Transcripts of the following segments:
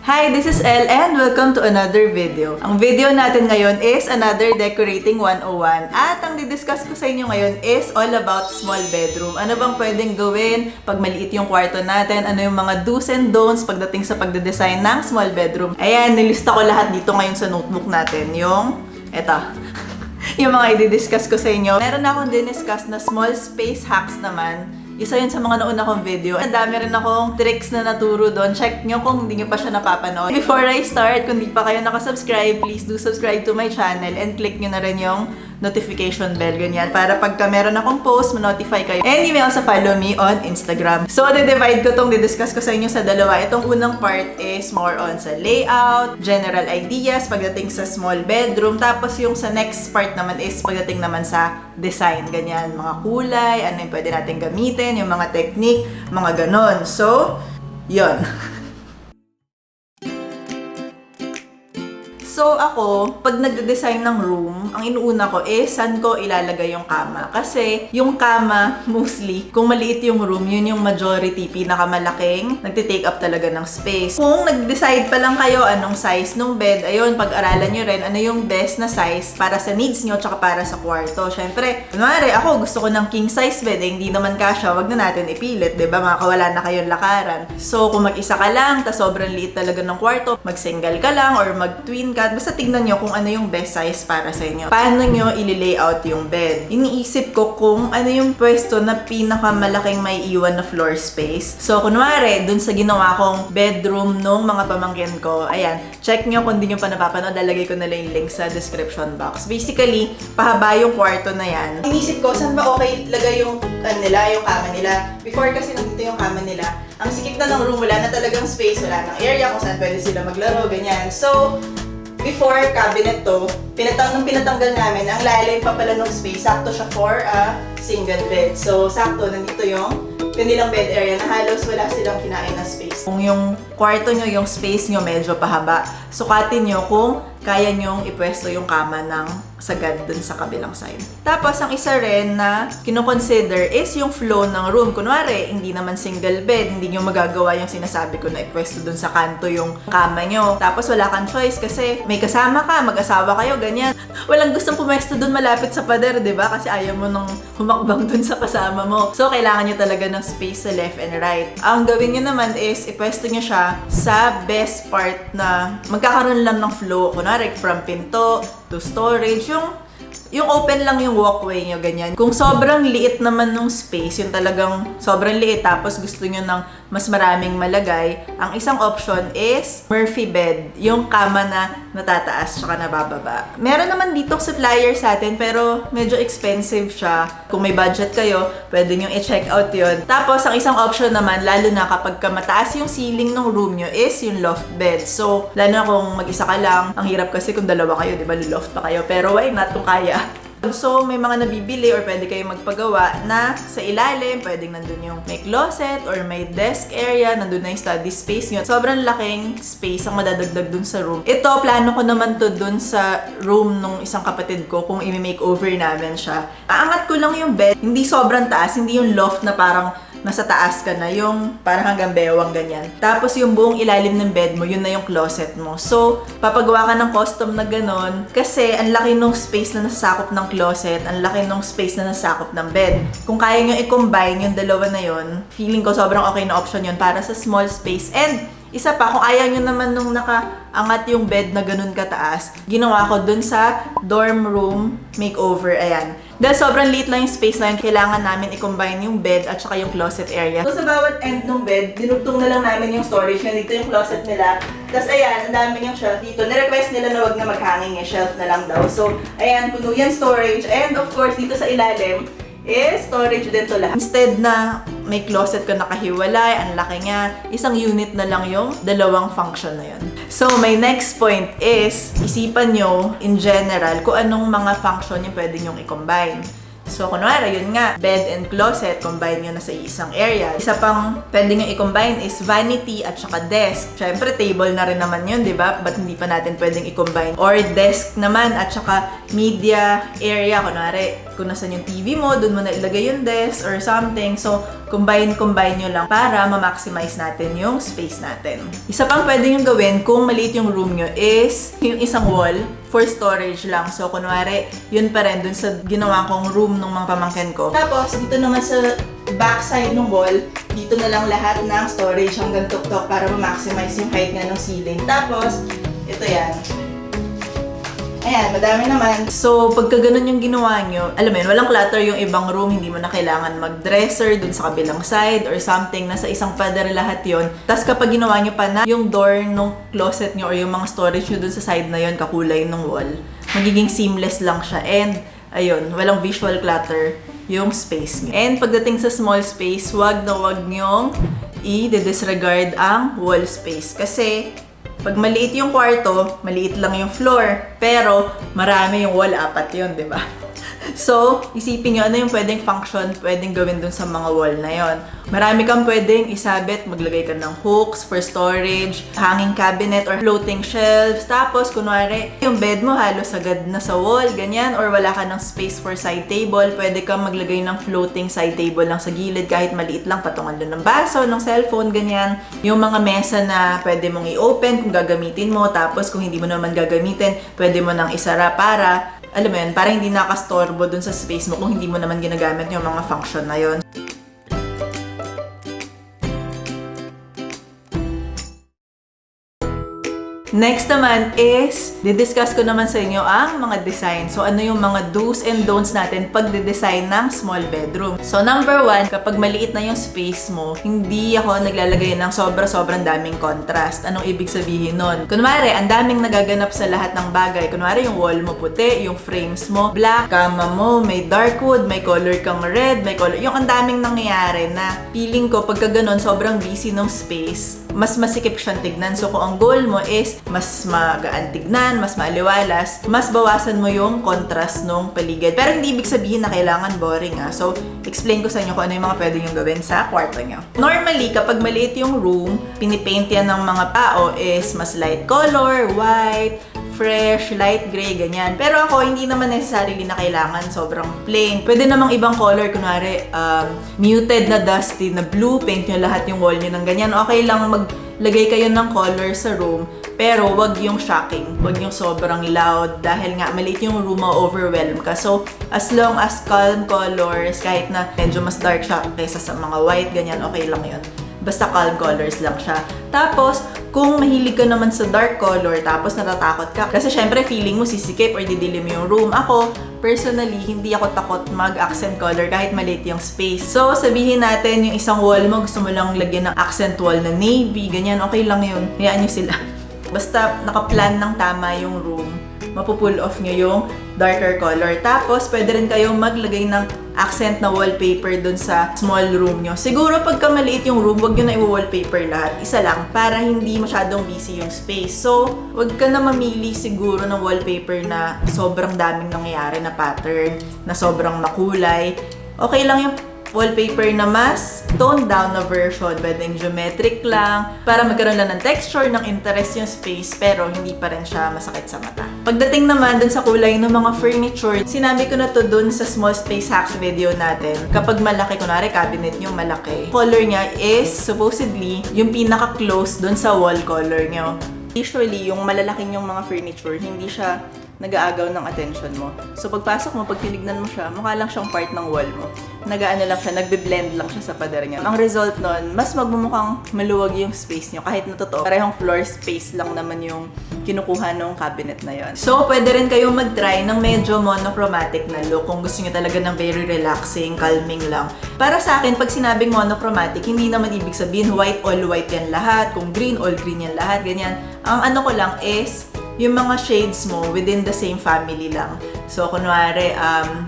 Hi, this is Elle and welcome to another video. Ang video natin ngayon is another Decorating 101 at ang didiscuss ko sa inyo ngayon is all about small bedroom. Ano bang pwedeng gawin pag maliit yung kwarto natin? Ano yung mga do's and don'ts pagdating sa pagde-design ng small bedroom? Ayan, nilista ko lahat dito ngayon sa notebook natin. Yung mga i-discuss ko sa inyo. Meron akong diniscuss na small space hacks naman. Isa yun sa mga nauna kong video. Ang dami rin akong tricks na naturo doon. Check nyo kung hindi nyo pa siya napapanood. Before I start, kung di pa kayo nakasubscribe, please do subscribe to my channel and click nyo na rin yung notification bell, ganyan. Para pagka meron akong post, ma-notify kayo. And you may also follow me on Instagram. So, divide ko tong didiscuss ko sa inyo sa dalawa. Itong unang part is more on sa layout, general ideas pagdating sa small bedroom. Tapos yung sa next part naman is pagdating naman sa design, ganyan. Mga kulay, ano yung pwede natin gamitin, yung mga technique, mga ganon. So, yun. So ako, pag nagde-design ng room, ang inuuna ko is saan ko ilalagay yung kama. Kasi yung kama, mostly, kung maliit yung room, yun yung majority, pinakamalaking, nagte-take up talaga ng space. Kung nag-decide pa lang kayo anong size ng bed, ayun, pag-aralan nyo rin ano yung best na size para sa needs nyo tsaka para sa kwarto. Syempre, kunwari, ako gusto ko ng king size bed, hindi naman kasya, wag na natin ipilit, diba? Makakawala na kayong lakaran. So, kung mag-isa ka lang, tas sobrang liit talaga ng kwarto, mag-single ka lang or mag-twin ka, basta tignan nyo kung ano yung best size para sa inyo. Paano nyo i-layout yung bed? Iniisip ko kung ano yung pwesto na pinakamalaking may iwan na floor space. So, kunwari, dun sa ginawa kong bedroom nung mga pamangkin ko, ayan, check nyo kung di nyo pa napapanood, lalagay ko na lang yung link sa description box. Basically, pahaba yung kwarto na yan. Iniisip ko, saan ba okay lagay yung yung kama nila? Before kasi nandito yung kama nila, ang sikip na ng room, wala na talagang space, wala ng area kung saan pwede sila maglaro, ganyan. So, before cabinet to, pinatanggal namin, ang lalim pa pala ng space, sakto siya for a single bed. So, sakto, nandito yung kanilang bed area na halos wala silang kinain na space. Kung yung kwarto nyo, yung space nyo medyo pahaba, sukatin nyo kung kaya nyong ipwesto yung kama ng sagad dun sa kabilang side. Tapos, ang isa rin na kinoconsider is yung flow ng room. Kunwari, hindi naman single bed, hindi nyo magagawa yung sinasabi ko na ipwesto dun sa kanto yung kama nyo. Tapos, wala kang choice kasi may kasama ka, mag-asawa kayo, ganyan. Walang gustong pumwesto dun malapit sa pader, di ba? Kasi ayaw mo nang humakbang dun sa kasama mo. So, kailangan nyo talaga ng space sa left and right. Ang gawin nyo naman is ipwesto nyo siya sa best part na magkakaroon lang ng flow. Kunwari, from pinto to storage, yung open lang yung walkway nyo, ganyan. Kung sobrang liit naman nung space, yung talagang sobrang liit, tapos gusto nyo ng mas maraming malagay, ang isang option is Murphy bed, yung kama na natataas tsaka nabababa. Meron naman dito supplier sa atin, pero medyo expensive siya. Kung may budget kayo, pwede nyo i-check out yun. Tapos, ang isang option naman, lalo na kapag mataas yung ceiling ng room nyo, is yung loft bed. So, lalo na kung mag-isa ka lang, ang hirap kasi kung dalawa kayo, di ba, loft pa kayo. Pero why not kung kaya? So, may mga nabibili or pwede kayo magpagawa na sa ilalim, pwedeng nandun yung may closet or may desk area, nandun na yung study space nyo. Sobrang laking space ang madadagdag dun sa room. Ito, plano ko naman to dun sa room nung isang kapatid ko kung i-makeover namin siya. Aangat ko lang yung bed, hindi sobrang taas, hindi yung loft na parang nasa taas ka na, yung parang hanggang bewang ganyan. Tapos yung buong ilalim ng bed mo, yun na yung closet mo. So, papagawa ka ng custom na ganon kasi ang laki nung space na nasakop ng closet, ang laki nung space na nasakop ng bed. Kung kaya nyo i-combine yung dalawa na yun, feeling ko sobrang okay na option yun para sa small space. And isa pa, kung ayaw nyo naman nung nakaangat yung bed na ganun kataas, ginawa ko dun sa dorm room makeover, ayan. Dahil sobrang liit lang yung space na yun, kailangan namin i-combine yung bed at saka yung closet area. So, sa bawat end ng bed, dinugtong na lang namin yung storage na dito yung closet nila. Tapos, ayan, ang dami yung shelf dito. Na-request nila na wag na mag-hanging, shelf na lang daw. So, ayan, puno yan storage. And of course, dito sa ilalim, is storage din to lahat. Instead na may closet ka nakahiwalay, ang laki niya, isang unit na lang yung dalawang function na yun. So, my next point is, isipan nyo in general kung anong mga function yung pwede nyong i-combine. So, kunwari, yun nga, bed and closet, combine nyo na sa isang area. Isa pang pwede nyo i-combine is vanity at saka desk. Siyempre, table na rin naman yun, di ba? Ba't hindi pa natin pwedeng i-combine? Or desk naman at saka media area. Kunwari, kung nasan yung TV mo, dun mo na ilagay yung desk or something. So, combine nyo lang para ma-maximize natin yung space natin. Isa pang pwede nyo gawin kung maliit yung room nyo is yung isang wall for storage lang. So, kunwari, yun pa rin dun sa ginawa kong room ng mga pamangkin ko. Tapos, dito naman sa backside ng wall, dito na lang lahat ng storage hanggang tuktok para ma-maximize yung height nga ng ceiling. Tapos, ito yan. Ayan, madami naman. So, pagka ganun yung ginawa nyo, alam mo yun, walang clutter yung ibang room, hindi mo na kailangan mag-dresser dun sa kabilang side or something, nasa isang pader lahat yon. Tapos kapag ginawa nyo pa na yung door ng closet nyo or yung mga storage nyo dun sa side na yon, kakulay ng wall, magiging seamless lang siya. And, ayun, walang visual clutter yung space nyo. And pagdating sa small space, wag na wag nyong i-disregard ang wall space. Kasi, pag maliit yung kwarto, maliit lang yung floor, pero marami yung wall, 4 yun, di ba? So, isipin nyo ano yung pwedeng function, pwedeng gawin dun sa mga wall na yon. Marami kang pwedeng isabit, maglagay ka ng hooks for storage, hanging cabinet or floating shelves. Tapos, kunwari, yung bed mo halos agad na sa wall, ganyan, or wala ka ng space for side table, pwede kang maglagay ng floating side table lang sa gilid, kahit maliit lang, patungan lang ng baso, ng cellphone, ganyan. Yung mga mesa na pwede mong i-open kung gagamitin mo, tapos kung hindi mo naman gagamitin, pwede mo nang isara para alam mo yun, para hindi nakastorbo dun sa space mo kung hindi mo naman ginagamit yung mga function na yun. Next naman is, didiscuss ko naman sa inyo ang mga design. So, ano yung mga do's and don'ts natin pag de-design ng small bedroom. So, number 1, kapag maliit na yung space mo, hindi ako naglalagay ng sobrang daming contrast. Anong ibig sabihin nun? Kunwari, ang daming nagaganap sa lahat ng bagay. Kunwari, yung wall mo puti, yung frames mo black, kama mo may dark wood, may color kang red, may color. Yung ang daming nangyayari na feeling ko pagka ganun, sobrang busy ng space, mas masikip siyang tignan. So, kung ang goal mo is mas magaan tignan, mas maaliwalas, mas bawasan mo yung contrast ng paligid. Pero hindi ibig sabihin na kailangan boring So, explain ko sa inyo kung ano yung mga pwede nyo gawin sa kwarto nyo. Normally, kapag maliit yung room, pinipaint yan ng mga tao is mas light color, white, fresh, light gray, ganyan. Pero ako, hindi naman necessarily na kailangan sobrang plain. Pwede namang ibang color, kunwari, muted na dusty na blue, paint nyo lahat yung wall nyo ng ganyan. Okay lang maglagay kayo ng color sa room, pero wag yung shocking. Wag yung sobrang loud dahil nga maliit yung room, ma-overwhelm ka. So, as long as calm colors, kahit na medyo mas dark siya kaysa sa mga white, ganyan, okay lang yun. Basta calm colors lang siya. Tapos, kung mahilig ka naman sa dark color, tapos natatakot ka, kasi syempre feeling mo sisikip or didilim yung room. Ako, personally, hindi ako takot mag-accent color kahit maliit yung space. So, sabihin natin, yung isang wall mo, gusto mo lang lagyan ng accent wall na navy, ganyan, okay lang yun. Hayaan nyo sila. Basta nakaplan ng tama yung room, mapupull off nyo yung darker color. Tapos, pwede rin kayong maglagay ng accent na wallpaper dun sa small room nyo. Siguro, pagka maliit yung room, wag nyo na i-wallpaper lahat. Isa lang, para hindi masyadong busy yung space. So, wag ka na mamili siguro ng wallpaper na sobrang daming nangyayari na pattern, na sobrang makulay. Okay lang yung wallpaper na mas toned down na version. Pwedeng geometric lang para magkaroon lang ng texture, ng interest yung space, pero hindi pa rin siya masakit sa mata. Pagdating naman dun sa kulay ng mga furniture, sinabi ko na to dun sa small space hacks video natin. Kapag malaki, kunwari cabinet nyo malaki, color niya is supposedly yung pinaka-close dun sa wall color nyo. Usually, yung malalaking yung mga furniture, hindi siya nag-aagaw ng attention mo. So, pagpasok mo, pag tinignan mo siya, mukha lang siyang part ng wall mo. Nag-aano lang siya, nagbe-blend lang siya sa pader niya. Ang result nun, mas magmumukhang maluwag yung space niyo. Kahit na totoo, parehong floor space lang naman yung kinukuha ng cabinet na yon. So, pwede rin kayong mag-try ng medyo monochromatic na look kung gusto niyo talaga ng very relaxing, calming lang. Para sa akin, pag sinabing monochromatic, hindi naman ibig sabihin white, all white yan lahat. Kung green, all green yan lahat. Ganyan. Ang ano ko lang is, yung mga shades mo within the same family lang. So, kunwari,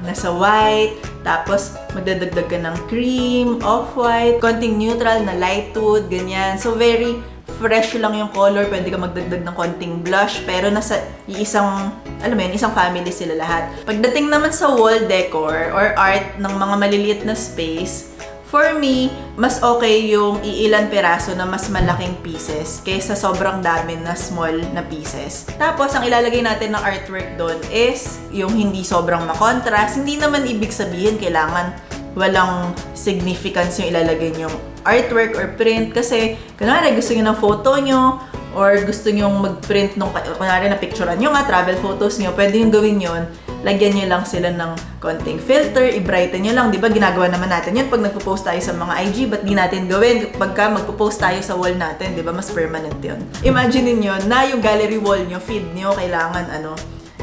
nasa white, tapos magdadagdag ka ng cream, off-white, konting neutral na light nude, ganyan. So, very fresh lang yung color. Pwede ka magdagdag ng konting blush, pero nasa iisang alam mo yun, isang family sila lahat. Pagdating naman sa wall decor or art ng mga maliliit na space, for me, mas okay yung iilan piraso na mas malaking pieces kaysa sobrang dami na small na pieces. Tapos, ang ilalagay natin ng artwork doon is yung hindi sobrang makontrast. Hindi naman ibig sabihin kailangan walang significance yung ilalagay yung artwork or print kasi kunwari gusto nyo ng photo nyo or gusto nyo mag-print nung kunwari na picturean nyo nga, travel photos nyo, pwede yung gawin yun. Lagyan nyo lang sila ng konting filter, i-brighten nyo lang. Diba, ginagawa naman natin yun pag nagpo-post tayo sa mga IG, ba't di natin gawin pagka magpo-post tayo sa wall natin, diba, mas permanent yun. Imagine niyo na yung gallery wall nyo, feed nyo, kailangan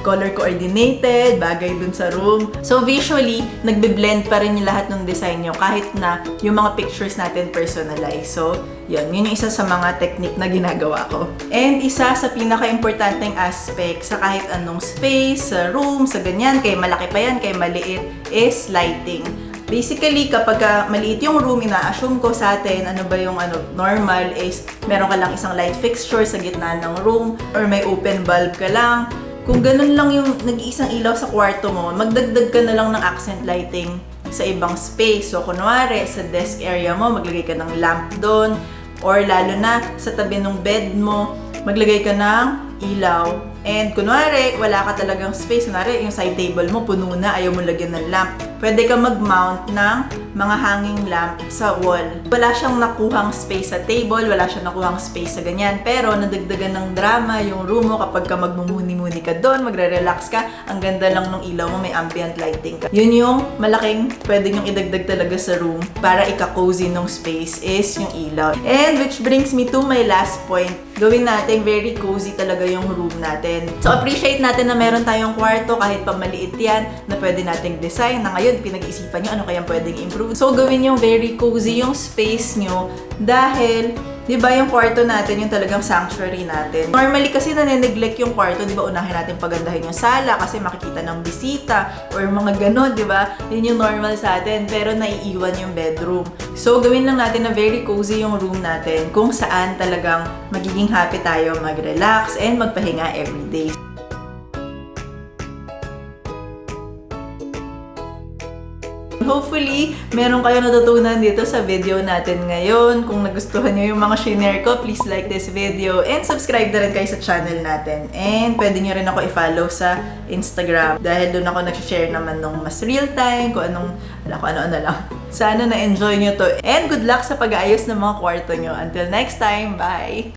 color coordinated, bagay dun sa room. So visually, nagbe-blend pa rin yung lahat ng design nyo kahit na yung mga pictures natin personalized. So, yun yung isa sa mga technique na ginagawa ko. And isa sa pinaka-importanteng aspect sa kahit anong space, sa room, sa ganyan, kay malaki pa yan, kay maliit, is lighting. Basically, kapag maliit yung room, ina-assume ko sa atin, ano ba yung normal is meron ka lang isang light fixture sa gitna ng room or may open bulb ka lang. Kung ganun lang yung nag-iisang ilaw sa kwarto mo, magdagdag ka na lang ng accent lighting sa ibang space. So, kunwari, sa desk area mo, maglagay ka ng lamp doon. Or lalo na, sa tabi ng bed mo, maglagay ka ng ilaw. And kunwari, wala ka talagang space. Kunwari, yung side table mo, puno na, ayaw mo lagyan ng lamp. Pwede ka mag-mount ng mga hanging lamp sa wall. Wala siyang nakuhang space sa table, wala siyang nakuhang space sa ganyan. Pero nadagdagan ng drama yung room mo kapag ka magmumuni-muni ka doon, magre-relax ka, ang ganda lang ng ilaw mo, may ambient lighting ka. Yun yung malaking pwede nyong idagdag talaga sa room para ika-cozy ng space is yung ilaw. And which brings me to my last point. Gawin natin very cozy talaga yung room natin. So appreciate natin na meron tayong kwarto kahit pa maliit yan na pwede nating design na ngayon pinag-isipan nyo ano kayang pwedeng improve. So gawin yung very cozy yung space nyo dahil di ba yung kwarto natin yung talagang sanctuary natin. Normally kasi nane-neglect yung kwarto, di ba unahin natin pagandahin yung sala kasi makikita ng bisita or mga ganon, di ba? Yun yung normal sa atin pero naiiwan yung bedroom. So gawin lang natin na very cozy yung room natin kung saan talagang magiging happy tayo mag-relax and magpahinga everyday. Hopefully, meron kayo natutunan dito sa video natin ngayon. Kung nagustuhan nyo yung mga shinare ko, please like this video and subscribe na rin kayo sa channel natin. And pwede nyo rin ako i-follow sa Instagram dahil doon ako nag-share naman ng mas real time, kung ano-ano lang. Sana na-enjoy nyo to. And good luck sa pag-aayos ng mga kwarto nyo. Until next time, bye!